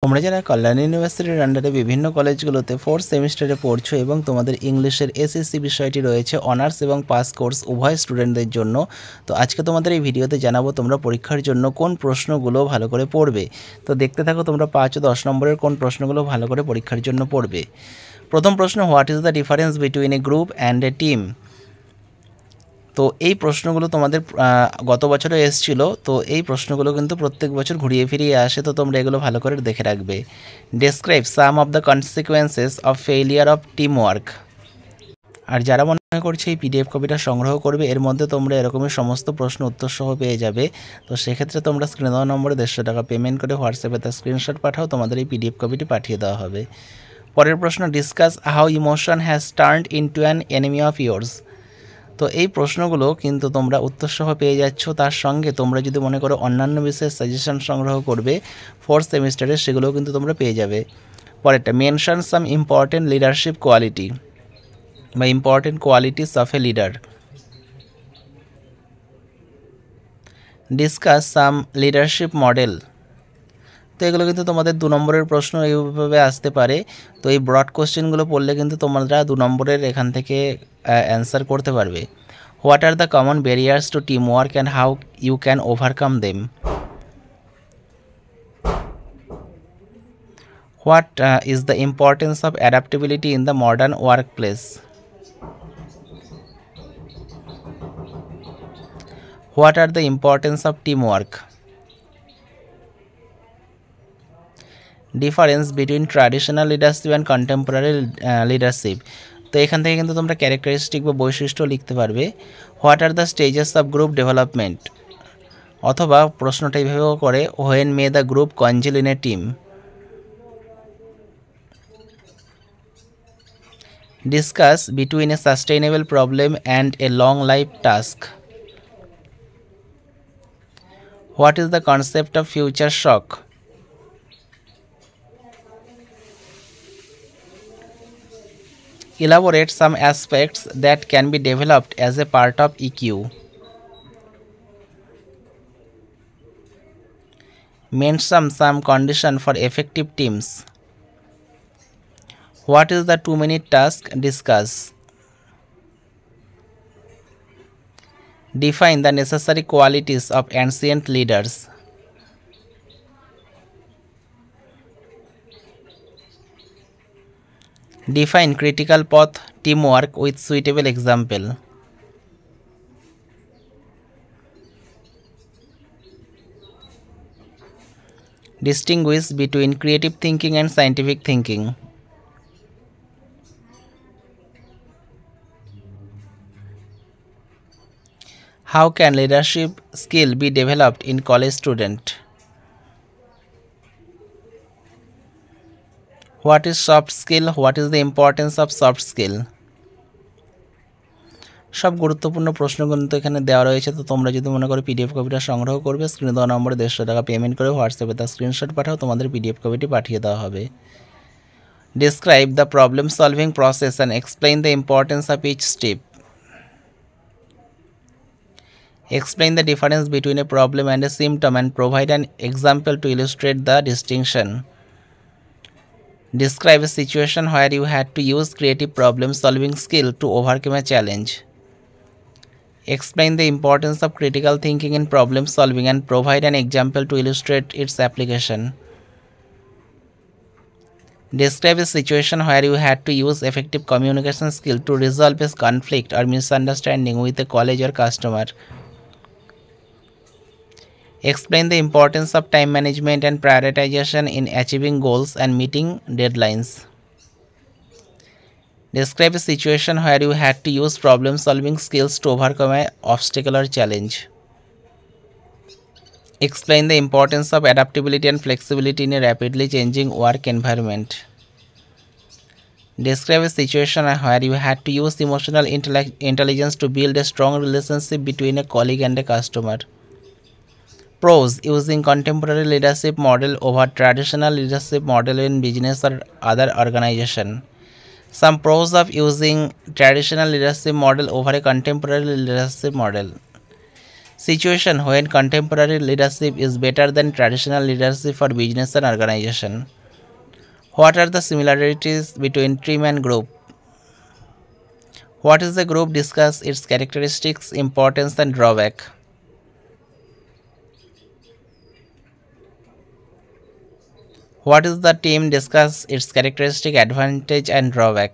তোমরা যারা কল্যাণ ইউনিভার্সিটির আন্ডারে বিভিন্ন কলেজগুলোতে 4th সেমিস্টারে পড়ছো এবং তোমাদের ইংলিশের এসএসসি বিষয়টি রয়েছে অনার্স এবং পাস কোর্স উভয় স্টুডেন্টদের জন্য। তো আজকে তোমাদের এই ভিডিওতে জানাবো তোমরা পরীক্ষার জন্য কোন প্রশ্নগুলো ভালো করে পড়বে। তো দেখতে থাকো তোমরা 5 ও 10 নম্বরের কোন প্রশ্নগুলো ভালো করে পরীক্ষার জন্য পড়বে। প্রথম প্রশ্ন, what is the difference between A group and a team. তো এই প্রশ্নগুলো তোমাদের গত বছরে এসেছিলো। তো এই প্রশ্নগুলো কিন্তু প্রত্যেক বছর ঘুরিয়ে ফিরিয়ে আসে, তো তোমরা এগুলো ভালো করে দেখে রাখবে। Describe some of the consequences of failure of team work. আর যারা মনে করছে এই পিডিএফ কপিটা সংগ্রহ করবে, এর মধ্যে তোমরা এরকমই সমস্ত প্রশ্ন উত্তর সহ পেয়ে যাবে। তো সেক্ষেত্রে তোমরা স্ক্রিনে দেওয়া নম্বরে 150 টাকা পেমেন্ট করে হোয়াটসঅ্যাপে তার স্ক্রিনশট পাঠাও, তোমাদের এই পিডিএফ কপিটি পাঠিয়ে দেওয়া হবে। পরের প্রশ্ন, discuss how emotion has turned into an enemy of yours. তো এই প্রশ্নগুলো কিন্তু তোমরা উত্তরসহ পেয়ে যাচ্ছ, তার সঙ্গে তোমরা যদি মনে করো অন্যান্য বিষয়ে সাজেশন সংগ্রহ করবে 4th সেমিস্টারে, সেগুলোও কিন্তু তোমরা পেয়ে যাবে। পরেরটা, mention some important leadership quality বা important qualities of a leader. Discuss some leadership model. তো এগুলো কিন্তু তোমাদের 2 নম্বরের প্রশ্ন এইভাবে আসতে পারে। তো এই ব্রড কোশ্চেনগুলো পড়লে কিন্তু তোমরা 2 নম্বরের এখান থেকে অ্যান্সার করতে পারবে। What are the common barriers to team work and how you can overcome them. What is the importance of adaptability in the modern work place. What are the importance of team work. Difference between traditional leadership and contemporary leadership. তো এখান থেকে কিন্তু তোমরা characteristic বা বৈশিষ্ট্য লিখতে পারবে। What are the stages of group development, অথবা প্রশ্নটা এইভাবেও করে, when may the group congeal in a team. Discuss between a sustainable problem and a long life task. What is the concept of future shock. Elaborate some aspects that can be developed as a part of EQ. Mention some condition for effective teams. What is the 2-minute task? Discuss. Define the necessary qualities of ancient leaders. Define critical path teamwork with suitable example. Distinguish between creative thinking and scientific thinking. How can leadership skill be developed in college student? What is soft skill? What is the importance of soft skill? সব গুরুত্বপূর্ণ প্রশ্ন কিন্তু এখানে দেওয়া রয়েছে। তো তোমরা যদি মনে করো পিডিএফ কপিটা সংগ্রহ করবে, স্ক্রিনে দেওয়া নম্বরে 150 টাকা পেমেন্ট করে হোয়াটসঅ্যাপে তার স্ক্রিনশট পাঠাও, তোমাদের পিডিএফ কপিটি পাঠিয়ে দেওয়া হবে। Describe the problem solving process and explain the importance of each step. Explain the difference between a problem and a symptom and provide an example to illustrate the distinction. Describe a situation where you had to use creative problem-solving skill to overcome a challenge. Explain the importance of critical thinking in problem-solving and provide an example to illustrate its application. Describe a situation where you had to use effective communication skill to resolve a conflict or misunderstanding with a college or customer. Explain the importance of time management and prioritization in achieving goals and meeting deadlines. Describe a situation where you had to use problem-solving skills to overcome an obstacle or challenge. Explain the importance of adaptability and flexibility in a rapidly changing work environment. Describe a situation where you had to use emotional intelligence to build a strong relationship between a colleague and a customer. Pros: using contemporary leadership model over traditional leadership model in business or other organization. Some pros of using traditional leadership model over a contemporary leadership model. Situation when contemporary leadership is better than traditional leadership for business and organization. What are the similarities between team and group? What is the group? Discuss its characteristics, importance and drawback. What is the team? Discuss its characteristic, advantage and drawback.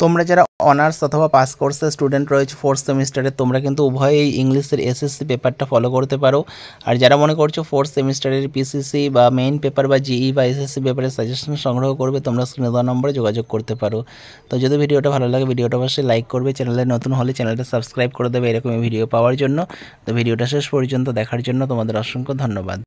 তোমরা যারা honours অথবা pass কোর্সের student রয়েছে fourth সেমিস্টারে, তোমরা কিন্তু উভয়ই ইংলিশের এসএসসি পেপারটা ফলো করতে পারো। আর যারা মনে করছো ফোর্থ সেমিস্টারের পিসিসি বা মেইন পেপার বা জিই বা এসএসসি পেপারের সাজেশন সংগ্রহ করবে, তোমরা স্ক্রিনে দেওয়া নম্বরে যোগাযোগ করতে পারো। তো যদি ভিডিওটা ভালো লাগে ভিডিওটা অবশ্যই লাইক করবে, চ্যানেলে নতুন হলে চ্যানেলটা সাবস্ক্রাইব করে দেবে এরকমই ভিডিও পাওয়ার জন্য। তো ভিডিওটা শেষ পর্যন্ত দেখার জন্য তোমাদের অসংখ্য ধন্যবাদ।